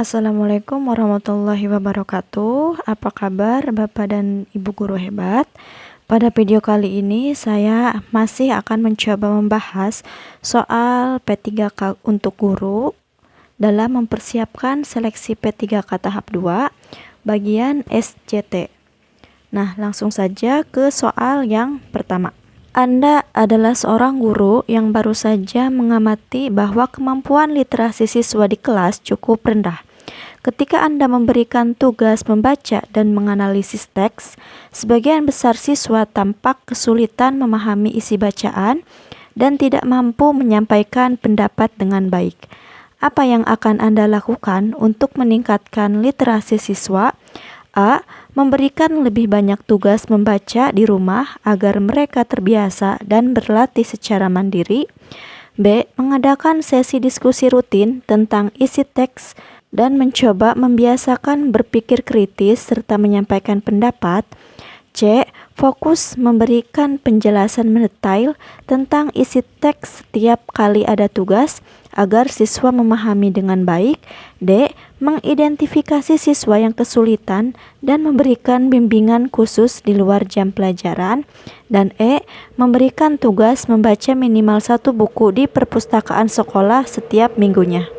Assalamualaikum warahmatullahi wabarakatuh. Apa kabar Bapak dan Ibu guru hebat? Pada video kali ini saya masih akan mencoba membahas soal P3K untuk guru dalam mempersiapkan seleksi P3K tahap 2 bagian SCT. Nah, langsung saja ke soal yang pertama. Anda adalah seorang guru yang baru saja mengamati bahwa kemampuan literasi siswa di kelas cukup rendah. Ketika Anda memberikan tugas membaca dan menganalisis teks, sebagian besar siswa tampak kesulitan memahami isi bacaan dan tidak mampu menyampaikan pendapat dengan baik. Apa yang akan Anda lakukan untuk meningkatkan literasi siswa? A. Memberikan lebih banyak tugas membaca di rumah agar mereka terbiasa dan berlatih secara mandiri. B. Mengadakan sesi diskusi rutin tentang isi teks dan mencoba membiasakan berpikir kritis serta menyampaikan pendapat. C. Fokus memberikan penjelasan mendetail tentang isi teks setiap kali ada tugas agar siswa memahami dengan baik. D. Mengidentifikasi siswa yang kesulitan dan memberikan bimbingan khusus di luar jam pelajaran. Dan E. Memberikan tugas membaca minimal 1 buku di perpustakaan sekolah setiap minggunya.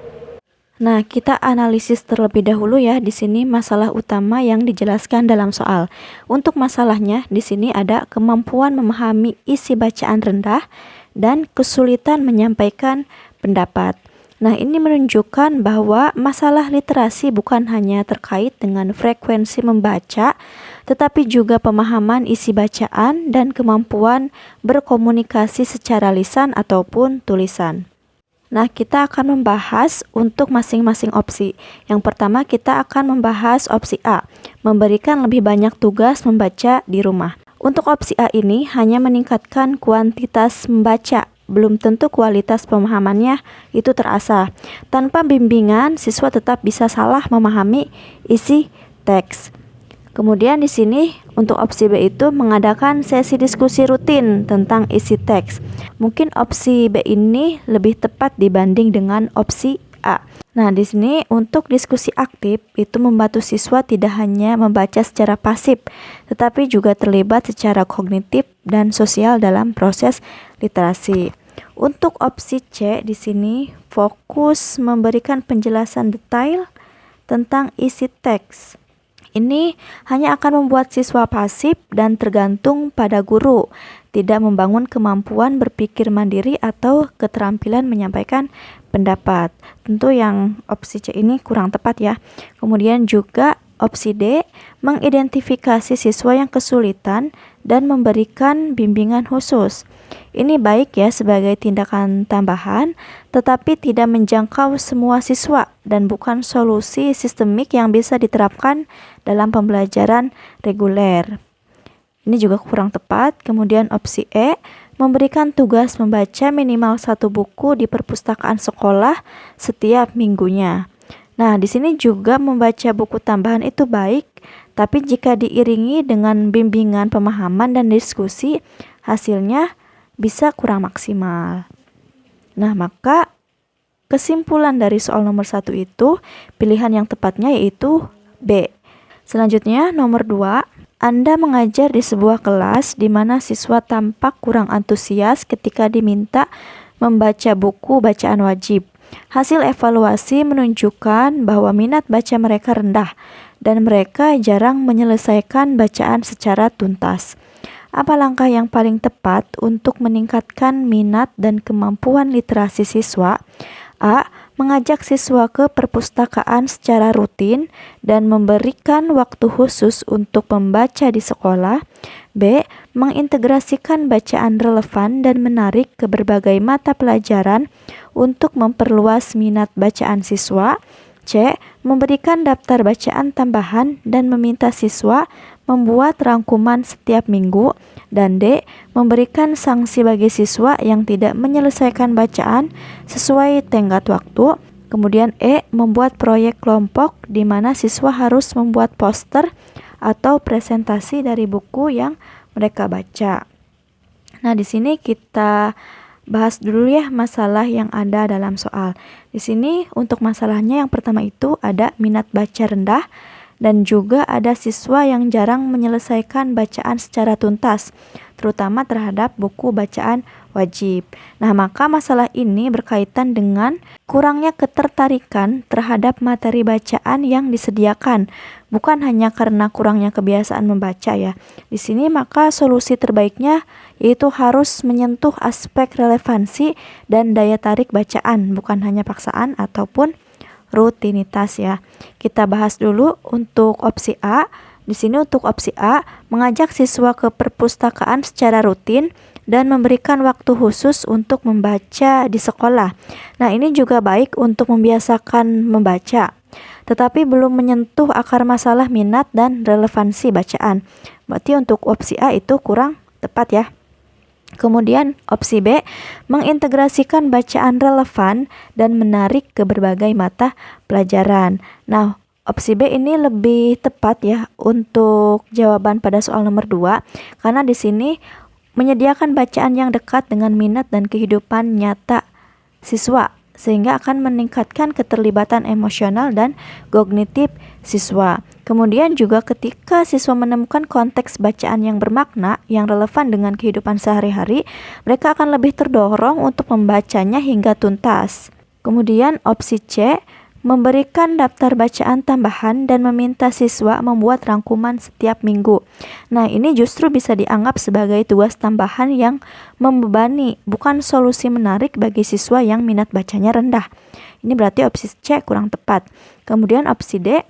Nah, kita analisis terlebih dahulu ya. Di sini masalah utama yang dijelaskan dalam soal. Untuk masalahnya, di sini ada kemampuan memahami isi bacaan rendah dan kesulitan menyampaikan pendapat. Nah, ini menunjukkan bahwa masalah literasi bukan hanya terkait dengan frekuensi membaca, tetapi juga pemahaman isi bacaan dan kemampuan berkomunikasi secara lisan ataupun tulisan. Nah, kita akan membahas untuk masing-masing opsi. Yang pertama, kita akan membahas opsi A, memberikan lebih banyak tugas membaca di rumah. Untuk opsi A ini hanya meningkatkan kuantitas membaca, belum tentu kualitas pemahamannya itu terasa. Tanpa bimbingan, siswa tetap bisa salah memahami isi teks. Kemudian di sini untuk opsi B itu mengadakan sesi diskusi rutin tentang isi teks. Mungkin opsi B ini lebih tepat dibanding dengan opsi A. Nah, di sini untuk diskusi aktif itu membantu siswa tidak hanya membaca secara pasif, tetapi juga terlibat secara kognitif dan sosial dalam proses literasi. Untuk opsi C di sini fokus memberikan penjelasan detail tentang isi teks. Ini hanya akan membuat siswa pasif dan tergantung pada guru, tidak membangun kemampuan berpikir mandiri atau keterampilan menyampaikan pendapat. Tentu yang opsi C ini kurang tepat ya. Kemudian juga opsi D, mengidentifikasi siswa yang kesulitan dan memberikan bimbingan khusus. Ini baik ya sebagai tindakan tambahan, tetapi tidak menjangkau semua siswa dan bukan solusi sistemik yang bisa diterapkan dalam pembelajaran reguler. Ini juga kurang tepat. Kemudian opsi E, memberikan tugas membaca minimal 1 buku di perpustakaan sekolah setiap minggunya. Nah, di sini juga membaca buku tambahan itu baik, tapi jika diiringi dengan bimbingan pemahaman dan diskusi, hasilnya bisa kurang maksimal. Nah, maka kesimpulan dari soal nomor 1 itu, pilihan yang tepatnya yaitu B. Selanjutnya, nomor 2, Anda mengajar di sebuah kelas di mana siswa tampak kurang antusias ketika diminta membaca buku bacaan wajib. Hasil evaluasi menunjukkan bahwa minat baca mereka rendah dan mereka jarang menyelesaikan bacaan secara tuntas. Apa langkah yang paling tepat untuk meningkatkan minat dan kemampuan literasi siswa? A. Mengajak siswa ke perpustakaan secara rutin dan memberikan waktu khusus untuk membaca di sekolah. B. Mengintegrasikan bacaan relevan dan menarik ke berbagai mata pelajaran untuk memperluas minat bacaan siswa. C. Memberikan daftar bacaan tambahan dan meminta siswa membuat rangkuman setiap minggu. Dan D. Memberikan sanksi bagi siswa yang tidak menyelesaikan bacaan sesuai tenggat waktu. Kemudian E. Membuat proyek kelompok di mana siswa harus membuat poster atau presentasi dari buku yang mereka baca. Nah, di sini kita bahas dulu ya masalah yang ada dalam soal. Di sini untuk masalahnya yang pertama itu ada minat baca rendah dan juga ada siswa yang jarang menyelesaikan bacaan secara tuntas, terutama terhadap buku bacaan wajib. Nah, maka masalah ini berkaitan dengan kurangnya ketertarikan terhadap materi bacaan yang disediakan, bukan hanya karena kurangnya kebiasaan membaca ya. Di sini maka solusi terbaiknya yaitu harus menyentuh aspek relevansi dan daya tarik bacaan, bukan hanya paksaan ataupun rutinitas ya. Kita bahas dulu untuk opsi A. Di sini untuk opsi A, mengajak siswa ke perpustakaan secara rutin dan memberikan waktu khusus untuk membaca di sekolah. Nah, ini juga baik untuk membiasakan membaca, tetapi belum menyentuh akar masalah minat dan relevansi bacaan. Berarti untuk opsi A itu kurang tepat ya. Kemudian opsi B, mengintegrasikan bacaan relevan dan menarik ke berbagai mata pelajaran. Nah, opsi B ini lebih tepat ya untuk jawaban pada soal nomor 2, karena di sini menyediakan bacaan yang dekat dengan minat dan kehidupan nyata siswa, sehingga akan meningkatkan keterlibatan emosional dan kognitif siswa. Kemudian juga ketika siswa menemukan konteks bacaan yang bermakna, yang relevan dengan kehidupan sehari-hari, mereka akan lebih terdorong untuk membacanya hingga tuntas. Kemudian opsi C, memberikan daftar bacaan tambahan dan meminta siswa membuat rangkuman setiap minggu. Nah, ini justru bisa dianggap sebagai tugas tambahan yang membebani, bukan solusi menarik bagi siswa yang minat bacanya rendah. Ini berarti opsi C kurang tepat. Kemudian opsi D,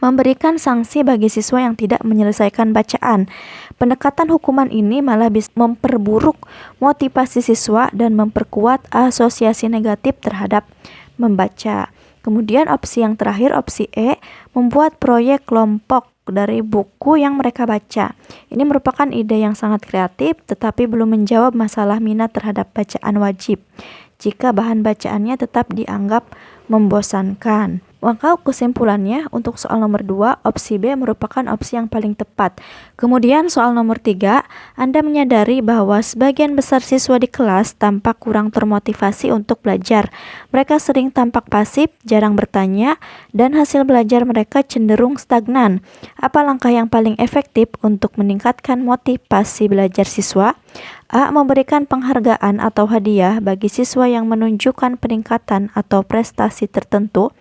memberikan sanksi bagi siswa yang tidak menyelesaikan bacaan. Pendekatan hukuman ini malah bisa memperburuk motivasi siswa dan memperkuat asosiasi negatif terhadap membaca. Kemudian opsi yang terakhir, opsi E, membuat proyek kelompok dari buku yang mereka baca. Ini merupakan ide yang sangat kreatif, tetapi belum menjawab masalah minat terhadap bacaan wajib, jika bahan bacaannya tetap dianggap membosankan. Maka kesimpulannya untuk soal nomor 2, opsi B merupakan opsi yang paling tepat. Kemudian soal nomor 3, Anda menyadari bahwa sebagian besar siswa di kelas tampak kurang termotivasi untuk belajar. Mereka sering tampak pasif, jarang bertanya, dan hasil belajar mereka cenderung stagnan. Apa langkah yang paling efektif untuk meningkatkan motivasi belajar siswa? A. Memberikan penghargaan atau hadiah bagi siswa yang menunjukkan peningkatan atau prestasi tertentu.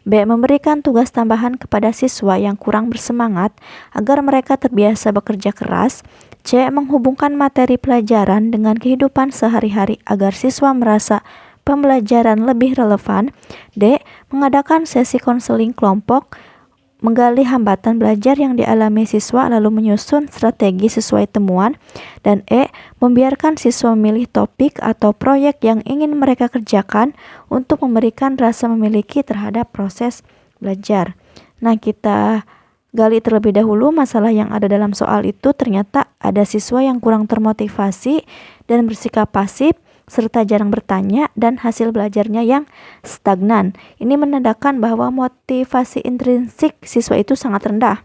B. Memberikan tugas tambahan kepada siswa yang kurang bersemangat agar mereka terbiasa bekerja keras. C. Menghubungkan materi pelajaran dengan kehidupan sehari-hari agar siswa merasa pembelajaran lebih relevan. D. Mengadakan sesi konseling kelompok, menggali hambatan belajar yang dialami siswa lalu menyusun strategi sesuai temuan. Dan E. Membiarkan siswa memilih topik atau proyek yang ingin mereka kerjakan untuk memberikan rasa memiliki terhadap proses belajar. Nah, kita gali terlebih dahulu masalah yang ada dalam soal itu. Ternyata ada siswa yang kurang termotivasi dan bersikap pasif, serta jarang bertanya, dan hasil belajarnya yang stagnan. Ini menandakan bahwa motivasi intrinsik siswa itu sangat rendah.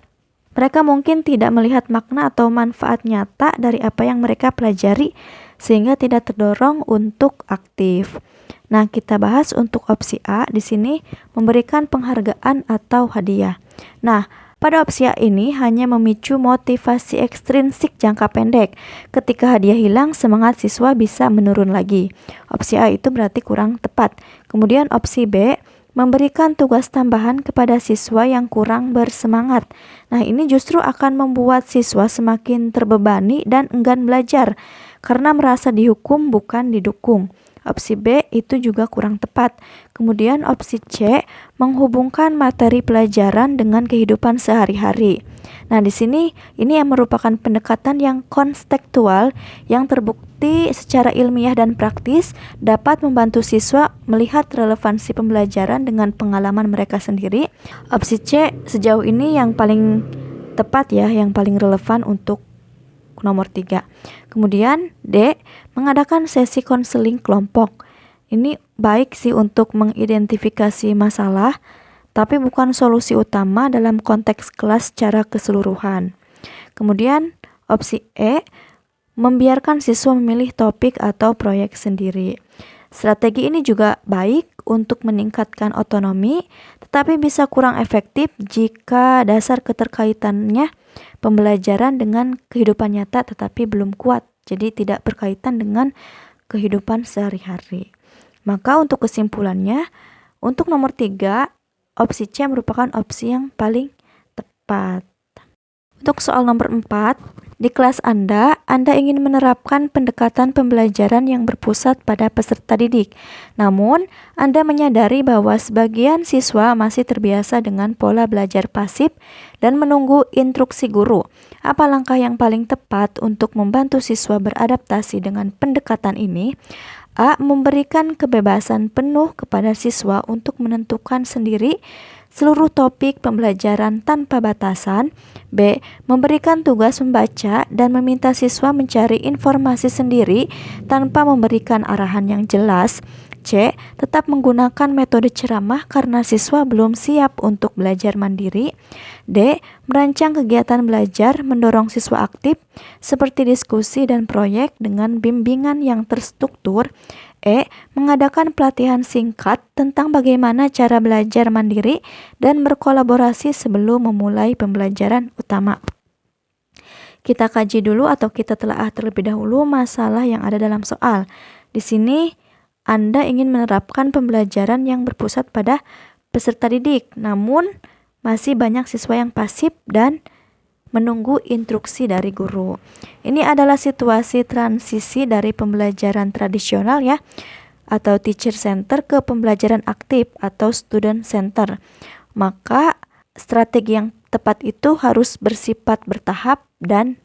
Mereka mungkin tidak melihat makna atau manfaat nyata dari apa yang mereka pelajari, sehingga tidak terdorong untuk aktif. Nah, kita bahas untuk opsi A di sini, memberikan penghargaan atau hadiah. Nah, pada opsi A ini hanya memicu motivasi ekstrinsik jangka pendek. Ketika hadiah hilang, semangat siswa bisa menurun lagi. Opsi A itu berarti kurang tepat. Kemudian opsi B, memberikan tugas tambahan kepada siswa yang kurang bersemangat. Nah, ini justru akan membuat siswa semakin terbebani dan enggan belajar karena merasa dihukum bukan didukung. Opsi B itu juga kurang tepat. Kemudian opsi C, menghubungkan materi pelajaran dengan kehidupan sehari-hari. Nah, di sini ini yang merupakan pendekatan yang konstekstual yang terbukti secara ilmiah dan praktis dapat membantu siswa melihat relevansi pembelajaran dengan pengalaman mereka sendiri. Opsi C sejauh ini yang paling tepat ya, yang paling relevan untuk nomor 3. Kemudian D, mengadakan sesi konseling kelompok. Ini baik sih untuk mengidentifikasi masalah, tapi bukan solusi utama dalam konteks kelas secara keseluruhan. Kemudian opsi E, membiarkan siswa memilih topik atau proyek sendiri. Strategi ini juga baik untuk meningkatkan otonomi, tetapi bisa kurang efektif jika dasar keterkaitannya pembelajaran dengan kehidupan nyata tetapi belum kuat, jadi tidak berkaitan dengan kehidupan sehari-hari. Maka untuk kesimpulannya, untuk nomor 3, opsi C merupakan opsi yang paling tepat. Untuk soal nomor 4, di kelas Anda ingin menerapkan pendekatan pembelajaran yang berpusat pada peserta didik. Namun, Anda menyadari bahwa sebagian siswa masih terbiasa dengan pola belajar pasif dan menunggu instruksi guru. Apa langkah yang paling tepat untuk membantu siswa beradaptasi dengan pendekatan ini? A. Memberikan kebebasan penuh kepada siswa untuk menentukan sendiri seluruh topik pembelajaran tanpa batasan. B. Memberikan tugas membaca dan meminta siswa mencari informasi sendiri tanpa memberikan arahan yang jelas. C. Tetap menggunakan metode ceramah karena siswa belum siap untuk belajar mandiri. D. Merancang kegiatan belajar mendorong siswa aktif seperti diskusi dan proyek dengan bimbingan yang terstruktur. E. Mengadakan pelatihan singkat tentang bagaimana cara belajar mandiri dan berkolaborasi sebelum memulai pembelajaran utama. Kita kaji dulu atau kita telaah terlebih dahulu masalah yang ada dalam soal. Di sini Anda ingin menerapkan pembelajaran yang berpusat pada peserta didik, namun masih banyak siswa yang pasif dan menunggu instruksi dari guru. Ini adalah situasi transisi dari pembelajaran tradisional ya, atau teacher center ke pembelajaran aktif atau student center. Maka strategi yang tepat itu harus bersifat bertahap dan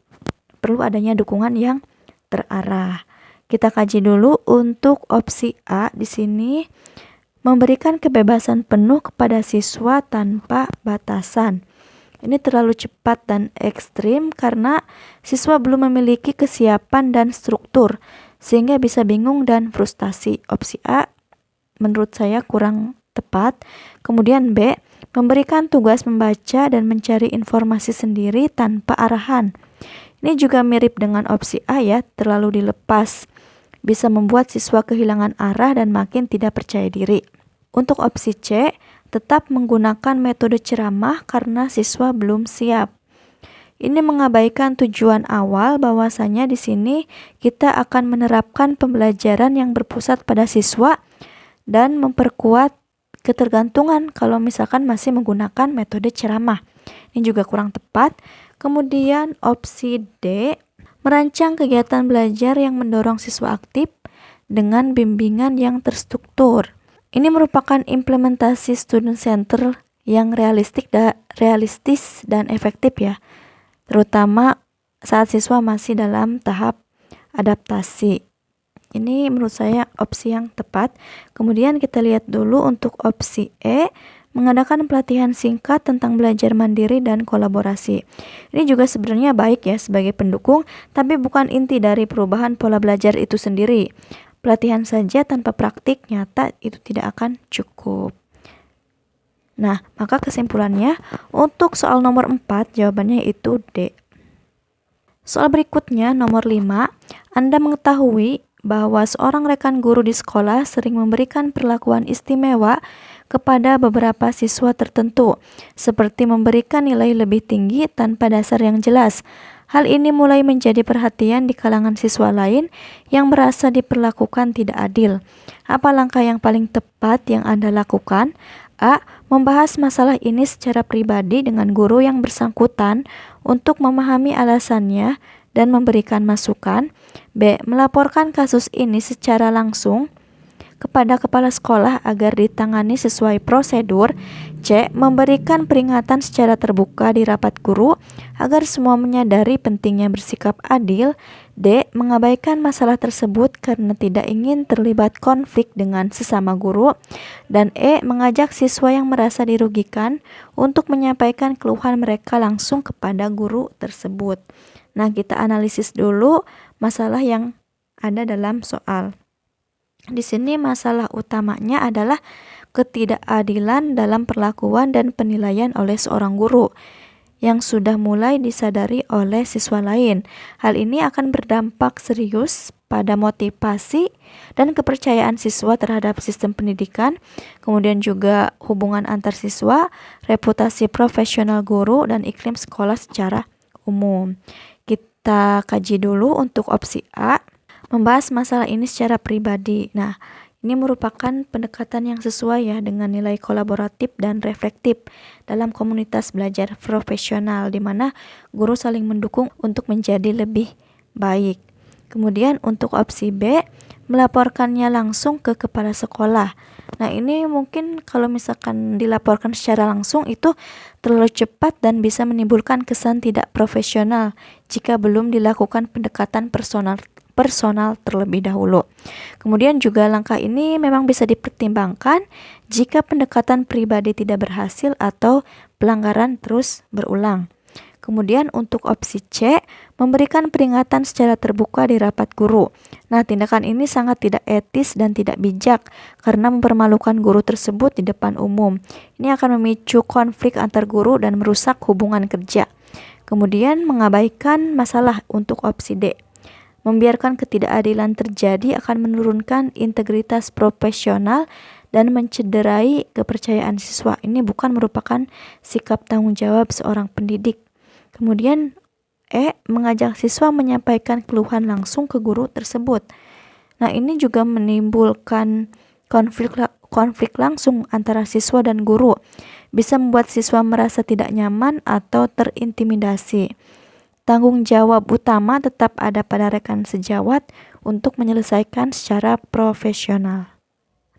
perlu adanya dukungan yang terarah. Kita kaji dulu untuk opsi A di sini, memberikan kebebasan penuh kepada siswa tanpa batasan. Ini terlalu cepat dan ekstrim karena siswa belum memiliki kesiapan dan struktur sehingga bisa bingung dan frustasi. Opsi A menurut saya kurang tepat. Kemudian B, memberikan tugas membaca dan mencari informasi sendiri tanpa arahan. Ini juga mirip dengan opsi A ya, terlalu dilepas. Bisa membuat siswa kehilangan arah dan makin tidak percaya diri. Untuk opsi C, tetap menggunakan metode ceramah karena siswa belum siap. Ini mengabaikan tujuan awal bahwasanya di sini kita akan menerapkan pembelajaran yang berpusat pada siswa dan memperkuat ketergantungan kalau misalkan masih menggunakan metode ceramah. Ini juga kurang tepat. Kemudian opsi D, merancang kegiatan belajar yang mendorong siswa aktif dengan bimbingan yang terstruktur. Ini merupakan implementasi student center yang realistis dan efektif ya, terutama saat siswa masih dalam tahap adaptasi. Ini menurut saya opsi yang tepat. Kemudian kita lihat dulu untuk opsi E, mengadakan pelatihan singkat tentang belajar mandiri dan kolaborasi. Ini juga sebenarnya baik ya sebagai pendukung, tapi bukan inti dari perubahan pola belajar itu sendiri. Pelatihan saja tanpa praktik nyata itu tidak akan cukup. Nah, maka kesimpulannya untuk soal nomor 4 jawabannya itu D. Soal berikutnya nomor 5, Anda mengetahui bahwa seorang rekan guru di sekolah sering memberikan perlakuan istimewa kepada beberapa siswa tertentu, seperti memberikan nilai lebih tinggi tanpa dasar yang jelas. Hal ini mulai menjadi perhatian di kalangan siswa lain yang merasa diperlakukan tidak adil. Apa langkah yang paling tepat yang Anda lakukan? A. Membahas masalah ini secara pribadi dengan guru yang bersangkutan untuk memahami alasannya dan memberikan masukan. B. Melaporkan kasus ini secara langsung kepada kepala sekolah agar ditangani sesuai prosedur. C. Memberikan peringatan secara terbuka di rapat guru agar semua menyadari pentingnya bersikap adil. D. Mengabaikan masalah tersebut karena tidak ingin terlibat konflik dengan sesama guru. Dan E. Mengajak siswa yang merasa dirugikan untuk menyampaikan keluhan mereka langsung kepada guru tersebut. Nah, kita analisis dulu masalah yang ada dalam soal. Di sini masalah utamanya adalah ketidakadilan dalam perlakuan dan penilaian oleh seorang guru. yang sudah mulai disadari oleh siswa lain. Hal ini akan berdampak serius pada motivasi dan kepercayaan siswa terhadap sistem pendidikan, kemudian juga hubungan antar siswa, reputasi profesional guru, dan iklim sekolah secara umum. Kita kaji dulu untuk opsi A, membahas masalah ini secara pribadi. Nah, ini merupakan pendekatan yang sesuai ya dengan nilai kolaboratif dan reflektif dalam komunitas belajar profesional di mana guru saling mendukung untuk menjadi lebih baik. Kemudian untuk opsi B, melaporkannya langsung ke kepala sekolah. Nah, ini mungkin kalau misalkan dilaporkan secara langsung itu terlalu cepat dan bisa menimbulkan kesan tidak profesional jika belum dilakukan pendekatan personal terlebih dahulu. Kemudian juga langkah ini memang bisa dipertimbangkan jika pendekatan pribadi tidak berhasil atau pelanggaran terus berulang. Kemudian untuk opsi C, memberikan peringatan secara terbuka di rapat guru. Nah, tindakan ini sangat tidak etis dan tidak bijak karena mempermalukan guru tersebut di depan umum. Ini akan memicu konflik antar guru dan merusak hubungan kerja. Kemudian mengabaikan masalah untuk opsi D. Membiarkan ketidakadilan terjadi akan menurunkan integritas profesional dan mencederai kepercayaan siswa. Ini bukan merupakan sikap tanggung jawab seorang pendidik. Kemudian E, mengajak siswa menyampaikan keluhan langsung ke guru tersebut. Nah, ini juga menimbulkan konflik langsung antara siswa dan guru. Bisa membuat siswa merasa tidak nyaman atau terintimidasi. Tanggung jawab utama tetap ada pada rekan sejawat untuk menyelesaikan secara profesional.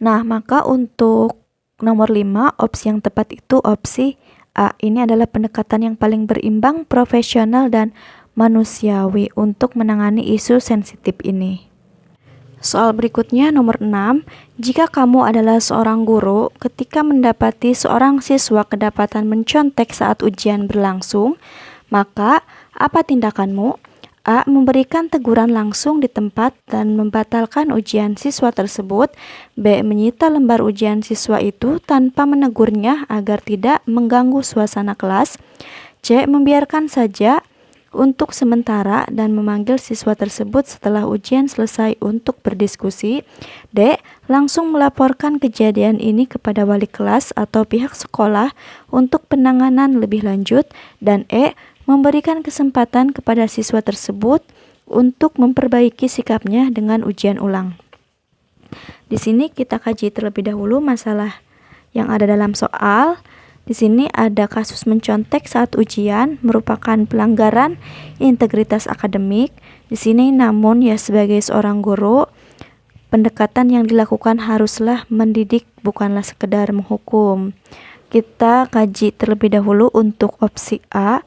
Nah, maka untuk nomor 5, opsi yang tepat itu opsi A. Ini adalah pendekatan yang paling berimbang, profesional, dan manusiawi untuk menangani isu sensitif ini. Soal berikutnya nomor 6, jika kamu adalah seorang guru, ketika mendapati seorang siswa kedapatan mencontek saat ujian berlangsung, maka apa tindakanmu? A. Memberikan teguran langsung di tempat dan membatalkan ujian siswa tersebut. B. Menyita lembar ujian siswa itu tanpa menegurnya agar tidak mengganggu suasana kelas. C. Membiarkan saja untuk sementara dan memanggil siswa tersebut setelah ujian selesai untuk berdiskusi. D. Langsung melaporkan kejadian ini kepada wali kelas atau pihak sekolah untuk penanganan lebih lanjut. Dan E. Memberikan kesempatan kepada siswa tersebut untuk memperbaiki sikapnya dengan ujian ulang. Di sini kita kaji terlebih dahulu masalah yang ada dalam soal. Di sini ada kasus mencontek saat ujian merupakan pelanggaran integritas akademik. Di sini namun ya sebagai seorang guru, pendekatan yang dilakukan haruslah mendidik, bukanlah sekedar menghukum. Kita kaji terlebih dahulu untuk opsi A,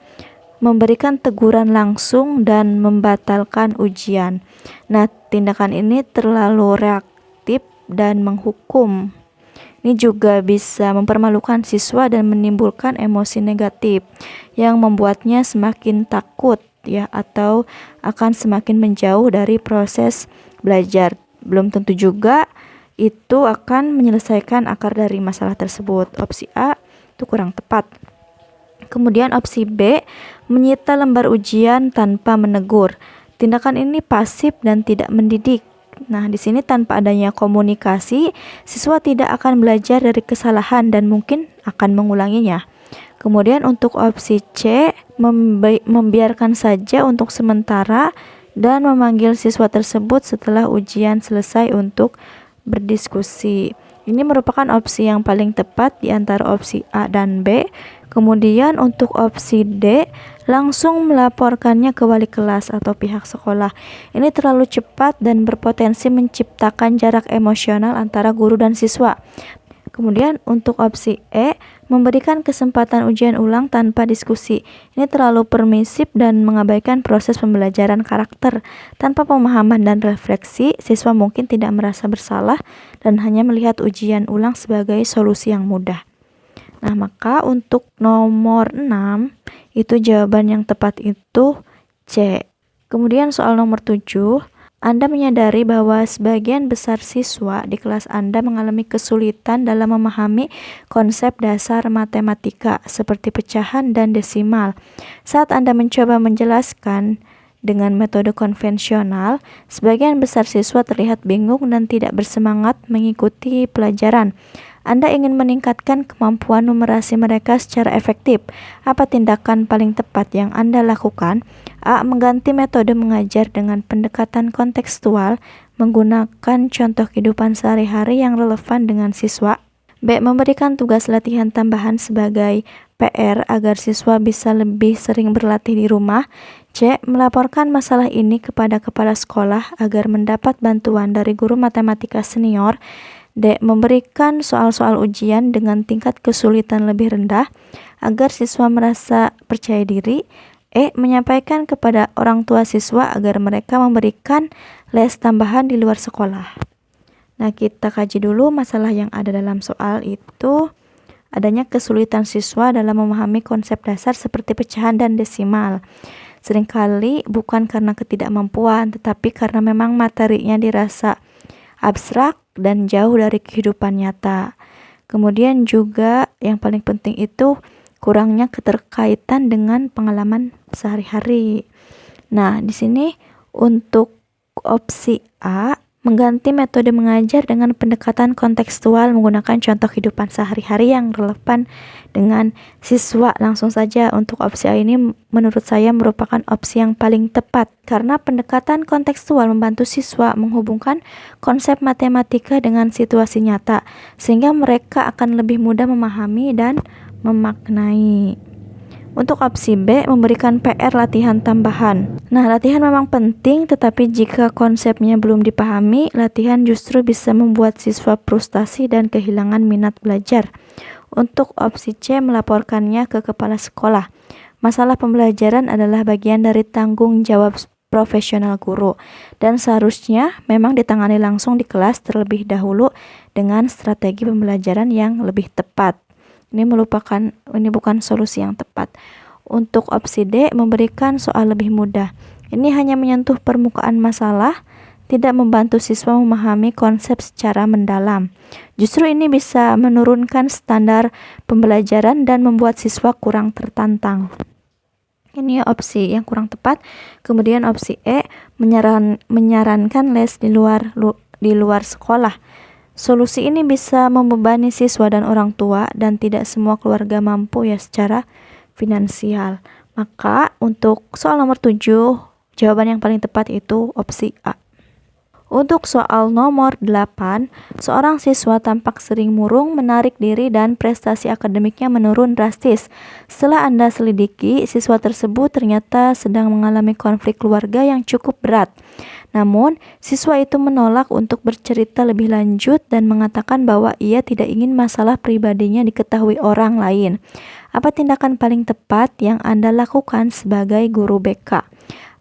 memberikan teguran langsung dan membatalkan ujian. Nah, tindakan ini terlalu reaktif dan menghukum. Ini juga bisa mempermalukan siswa dan menimbulkan emosi negatif yang membuatnya semakin takut ya atau akan semakin menjauh dari proses belajar. Belum tentu juga itu akan menyelesaikan akar dari masalah tersebut. Opsi A itu kurang tepat. Kemudian opsi B, menyita lembar ujian tanpa menegur. Tindakan ini pasif dan tidak mendidik. Nah, di sini tanpa adanya komunikasi, siswa tidak akan belajar dari kesalahan dan mungkin akan mengulanginya. Kemudian untuk opsi C, membiarkan saja untuk sementara dan memanggil siswa tersebut setelah ujian selesai untuk berdiskusi. Ini merupakan opsi yang paling tepat di antara opsi A dan B. Kemudian untuk opsi D, langsung melaporkannya ke wali kelas atau pihak sekolah. Ini terlalu cepat dan berpotensi menciptakan jarak emosional antara guru dan siswa. Kemudian untuk opsi E, memberikan kesempatan ujian ulang tanpa diskusi. Ini terlalu permisif dan mengabaikan proses pembelajaran karakter. Tanpa pemahaman dan refleksi, siswa mungkin tidak merasa bersalah dan hanya melihat ujian ulang sebagai solusi yang mudah. Nah, maka untuk nomor 6, itu jawaban yang tepat itu C. Kemudian soal nomor 7, Anda menyadari bahwa sebagian besar siswa di kelas Anda mengalami kesulitan dalam memahami konsep dasar matematika seperti pecahan dan desimal. Saat Anda mencoba menjelaskan dengan metode konvensional, sebagian besar siswa terlihat bingung dan tidak bersemangat mengikuti pelajaran. Anda ingin meningkatkan kemampuan numerasi mereka secara efektif. Apa tindakan paling tepat yang Anda lakukan? A. Mengganti metode mengajar dengan pendekatan kontekstual menggunakan contoh kehidupan sehari-hari yang relevan dengan siswa. B. Memberikan tugas latihan tambahan sebagai PR agar siswa bisa lebih sering berlatih di rumah. C. Melaporkan masalah ini kepada kepala sekolah agar mendapat bantuan dari guru matematika senior. D. Memberikan soal-soal ujian dengan tingkat kesulitan lebih rendah agar siswa merasa percaya diri. E. Menyampaikan kepada orang tua siswa agar mereka memberikan les tambahan di luar sekolah. Nah, kita kaji dulu masalah yang ada dalam soal itu. Adanya kesulitan siswa dalam memahami konsep dasar seperti pecahan dan desimal. Seringkali bukan karena ketidakmampuan, tetapi karena memang materinya dirasa abstrak dan jauh dari kehidupan nyata. Kemudian juga yang paling penting itu kurangnya keterkaitan dengan pengalaman sehari-hari. Nah, di sini untuk opsi A, mengganti metode mengajar dengan pendekatan kontekstual menggunakan contoh kehidupan sehari-hari yang relevan dengan siswa. Langsung saja untuk opsi A ini menurut saya merupakan opsi yang paling tepat karena pendekatan kontekstual membantu siswa menghubungkan konsep matematika dengan situasi nyata sehingga mereka akan lebih mudah memahami dan memaknai. Untuk opsi B, memberikan PR latihan tambahan. Nah, latihan memang penting, tetapi jika konsepnya belum dipahami, latihan justru bisa membuat siswa frustasi dan kehilangan minat belajar. Untuk opsi C, melaporkannya ke kepala sekolah. Masalah pembelajaran adalah bagian dari tanggung jawab profesional guru, dan seharusnya memang ditangani langsung di kelas terlebih dahulu dengan strategi pembelajaran yang lebih tepat. Ini bukan solusi yang tepat. Untuk opsi D, memberikan soal lebih mudah. Ini hanya menyentuh permukaan masalah, tidak membantu siswa memahami konsep secara mendalam. Justru ini bisa menurunkan standar pembelajaran dan membuat siswa kurang tertantang. Ini opsi yang kurang tepat. Kemudian opsi E, menyarankan les di luar sekolah. Solusi ini bisa membebani siswa dan orang tua dan tidak semua keluarga mampu ya secara finansial. Maka untuk soal nomor 7, jawaban yang paling tepat itu opsi A. Untuk soal nomor 8, seorang siswa tampak sering murung, menarik diri, dan prestasi akademiknya menurun drastis. Setelah Anda selidiki, siswa tersebut ternyata sedang mengalami konflik keluarga yang cukup berat. Namun, siswa itu menolak untuk bercerita lebih lanjut dan mengatakan bahwa ia tidak ingin masalah pribadinya diketahui orang lain. Apa tindakan paling tepat yang Anda lakukan sebagai guru BK?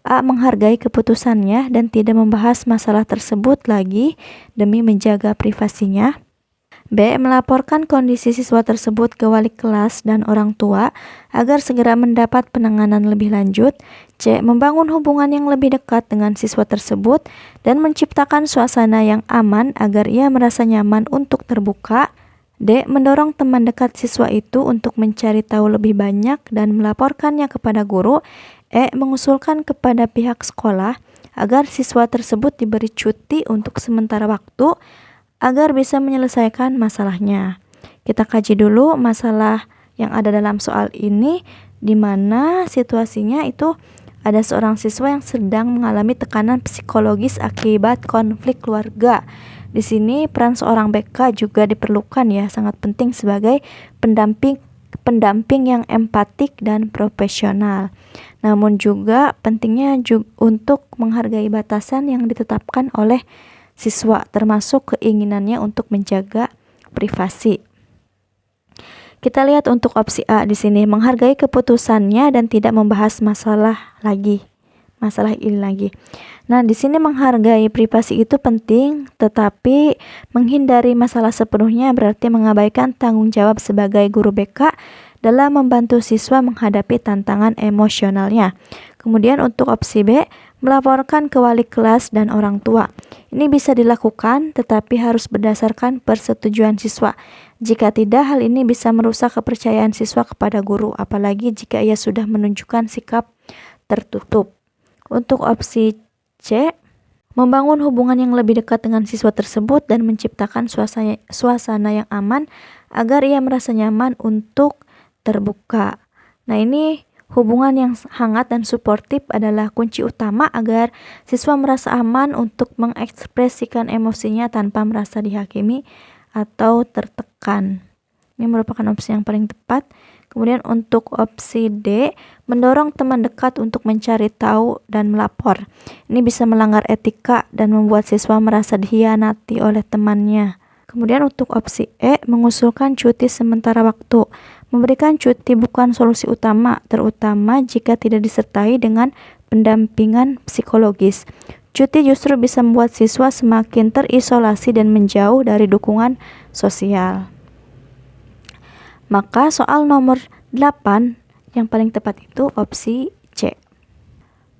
A. Menghargai keputusannya dan tidak membahas masalah tersebut lagi demi menjaga privasinya. B. Melaporkan kondisi siswa tersebut ke wali kelas dan orang tua agar segera mendapat penanganan lebih lanjut. C. Membangun hubungan yang lebih dekat dengan siswa tersebut dan menciptakan suasana yang aman agar ia merasa nyaman untuk terbuka. D. Mendorong teman dekat siswa itu untuk mencari tahu lebih banyak dan melaporkannya kepada guru. E. Mengusulkan kepada pihak sekolah agar siswa tersebut diberi cuti untuk sementara waktu agar bisa menyelesaikan masalahnya. Kita kaji dulu masalah yang ada dalam soal ini, di mana situasinya itu ada seorang siswa yang sedang mengalami tekanan psikologis akibat konflik keluarga. Di sini peran seorang BK juga diperlukan ya, sangat penting sebagai pendamping yang empatik dan profesional. Namun juga pentingnya untuk menghargai batasan yang ditetapkan oleh siswa, termasuk keinginannya untuk menjaga privasi. Kita lihat untuk opsi A di sini, menghargai keputusannya dan tidak membahas masalah ini lagi. Nah, di sini menghargai privasi itu penting, tetapi menghindari masalah sepenuhnya berarti mengabaikan tanggung jawab sebagai guru BK dalam membantu siswa menghadapi tantangan emosionalnya. Kemudian untuk opsi B, melaporkan ke wali kelas dan orang tua. Ini bisa dilakukan tetapi harus berdasarkan persetujuan siswa. Jika tidak, hal ini bisa merusak kepercayaan siswa kepada guru, apalagi jika ia sudah menunjukkan sikap tertutup. Untuk opsi C, membangun hubungan yang lebih dekat dengan siswa tersebut dan menciptakan suasana yang aman agar ia merasa nyaman untuk terbuka. Nah, ini hubungan yang hangat dan suportif adalah kunci utama agar siswa merasa aman untuk mengekspresikan emosinya tanpa merasa dihakimi atau tertekan. Ini merupakan opsi yang paling tepat. Kemudian untuk opsi D, mendorong teman dekat untuk mencari tahu dan melapor. Ini bisa melanggar etika dan membuat siswa merasa dikhianati oleh temannya. Kemudian untuk opsi E, mengusulkan cuti sementara waktu. Memberikan cuti bukan solusi utama, terutama jika tidak disertai dengan pendampingan psikologis. Cuti justru bisa membuat siswa semakin terisolasi dan menjauh dari dukungan sosial. Maka soal nomor 8 yang paling tepat itu opsi C.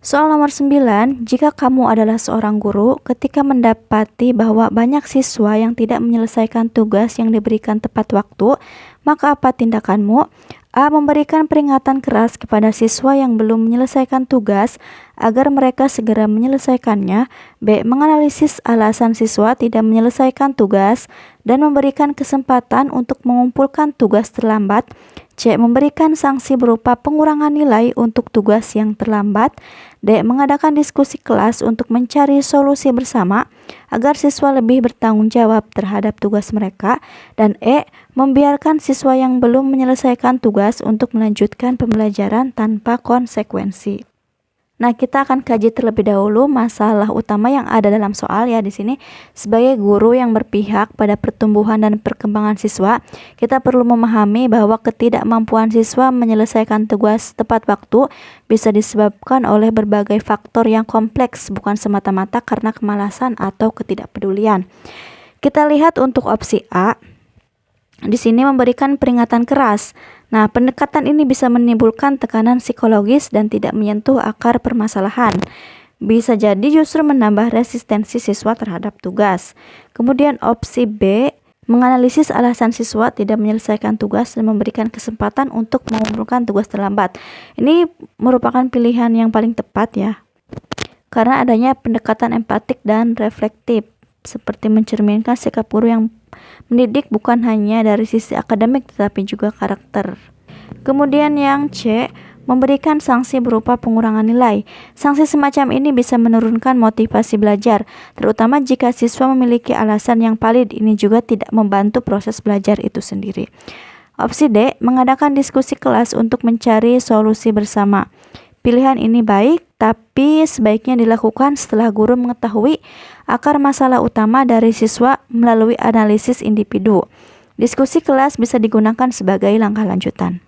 Soal nomor 9, jika kamu adalah seorang guru, ketika mendapati bahwa banyak siswa yang tidak menyelesaikan tugas yang diberikan tepat waktu, maka apa tindakanmu? A. Memberikan peringatan keras kepada siswa yang belum menyelesaikan tugas agar mereka segera menyelesaikannya. B. Menganalisis alasan siswa tidak menyelesaikan tugas dan memberikan kesempatan untuk mengumpulkan tugas terlambat. C. Memberikan sanksi berupa pengurangan nilai untuk tugas yang terlambat. D. Mengadakan diskusi kelas untuk mencari solusi bersama agar siswa lebih bertanggung jawab terhadap tugas mereka. Dan E. Membiarkan siswa yang belum menyelesaikan tugas untuk melanjutkan pembelajaran tanpa konsekuensi. Nah, kita akan kaji terlebih dahulu masalah utama yang ada dalam soal ya di sini. Sebagai guru yang berpihak pada pertumbuhan dan perkembangan siswa, kita perlu memahami bahwa ketidakmampuan siswa menyelesaikan tugas tepat waktu bisa disebabkan oleh berbagai faktor yang kompleks, bukan semata-mata karena kemalasan atau ketidakpedulian. Kita lihat untuk opsi A. Di sini memberikan peringatan keras. Nah, pendekatan ini bisa menimbulkan tekanan psikologis dan tidak menyentuh akar permasalahan. Bisa jadi justru menambah resistensi siswa terhadap tugas. Kemudian opsi B, menganalisis alasan siswa tidak menyelesaikan tugas dan memberikan kesempatan untuk mengumpulkan tugas terlambat. Ini merupakan pilihan yang paling tepat ya, karena adanya pendekatan empatik dan reflektif, seperti mencerminkan sikap guru yang mendidik bukan hanya dari sisi akademik tetapi juga karakter. Kemudian yang C, memberikan sanksi berupa pengurangan nilai. Sanksi semacam ini bisa menurunkan motivasi belajar, terutama jika siswa memiliki alasan yang valid. Ini juga tidak membantu proses belajar itu sendiri. Opsi D, mengadakan diskusi kelas untuk mencari solusi bersama. Pilihan ini baik, tapi sebaiknya dilakukan setelah guru mengetahui akar masalah utama dari siswa melalui analisis individu. Diskusi kelas bisa digunakan sebagai langkah lanjutan.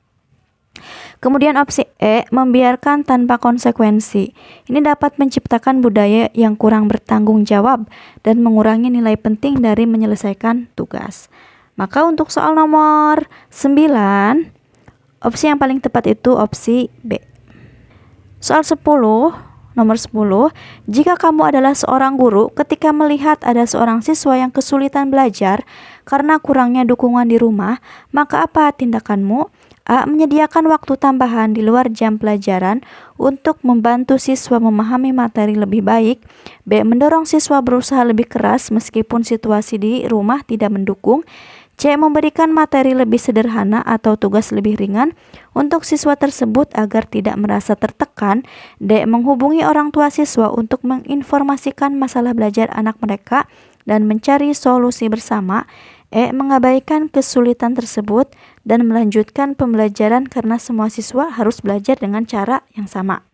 Kemudian opsi E, membiarkan tanpa konsekuensi. Ini dapat menciptakan budaya yang kurang bertanggung jawab dan mengurangi nilai penting dari menyelesaikan tugas. Maka untuk soal nomor 9, opsi yang paling tepat itu opsi B. Soal 10, nomor 10, jika kamu adalah seorang guru, ketika melihat ada seorang siswa yang kesulitan belajar karena kurangnya dukungan di rumah, maka apa tindakanmu? A. Menyediakan waktu tambahan di luar jam pelajaran untuk membantu siswa memahami materi lebih baik. B. Mendorong siswa berusaha lebih keras meskipun situasi di rumah tidak mendukung. C. Memberikan materi lebih sederhana atau tugas lebih ringan untuk siswa tersebut agar tidak merasa tertekan. D. Menghubungi orang tua siswa untuk menginformasikan masalah belajar anak mereka dan mencari solusi bersama. E. Mengabaikan kesulitan tersebut dan melanjutkan pembelajaran karena semua siswa harus belajar dengan cara yang sama.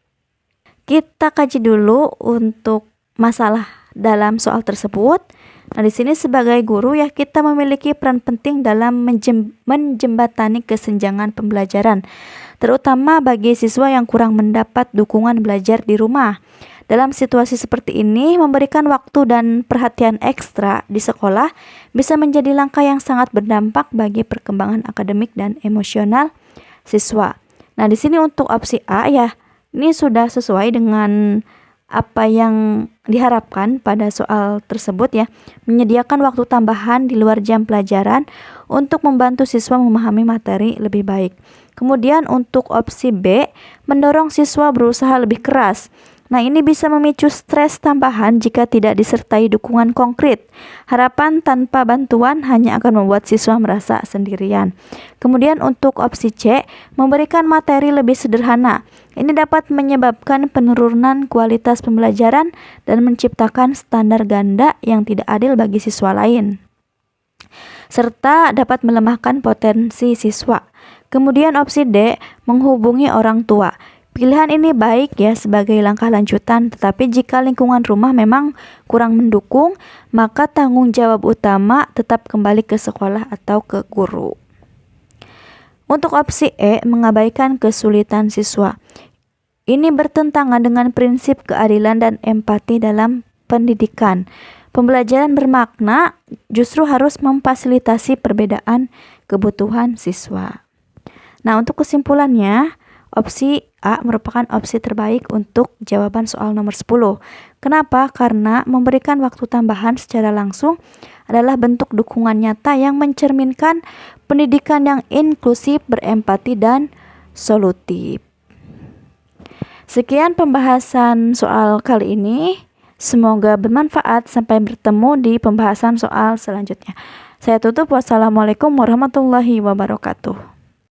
Kita kaji dulu untuk masalah dalam soal tersebut. Nah, di sini sebagai guru ya kita memiliki peran penting dalam menjembatani kesenjangan pembelajaran, terutama bagi siswa yang kurang mendapat dukungan belajar di rumah. Dalam situasi seperti ini, memberikan waktu dan perhatian ekstra di sekolah bisa menjadi langkah yang sangat berdampak bagi perkembangan akademik dan emosional siswa. Nah, di sini untuk opsi A ya, Ini sudah sesuai dengan apa yang diharapkan pada soal tersebut ya, menyediakan waktu tambahan di luar jam pelajaran untuk membantu siswa memahami materi lebih baik. Kemudian untuk opsi B, mendorong siswa berusaha lebih keras. Nah, ini bisa memicu stres tambahan jika tidak disertai dukungan konkret. Harapan tanpa bantuan hanya akan membuat siswa merasa sendirian. Kemudian untuk opsi C, memberikan materi lebih sederhana. Ini dapat menyebabkan penurunan kualitas pembelajaran dan menciptakan standar ganda yang tidak adil bagi siswa lain, serta dapat melemahkan potensi siswa. Kemudian opsi D, menghubungi orang tua. Pilihan ini baik ya sebagai langkah lanjutan, tetapi jika lingkungan rumah memang kurang mendukung, maka tanggung jawab utama tetap kembali ke sekolah atau ke guru. Untuk opsi E, mengabaikan kesulitan siswa. Ini bertentangan dengan prinsip keadilan dan empati dalam pendidikan. Pembelajaran bermakna justru harus memfasilitasi perbedaan kebutuhan siswa. Nah, untuk kesimpulannya, opsi A merupakan opsi terbaik untuk jawaban soal nomor 10. Kenapa? Karena memberikan waktu tambahan secara langsung adalah bentuk dukungan nyata yang mencerminkan pendidikan yang inklusif, berempati, dan solutif. Sekian pembahasan soal kali ini. Semoga bermanfaat. Sampai bertemu di pembahasan soal selanjutnya. Saya tutup. Wassalamualaikum warahmatullahi wabarakatuh.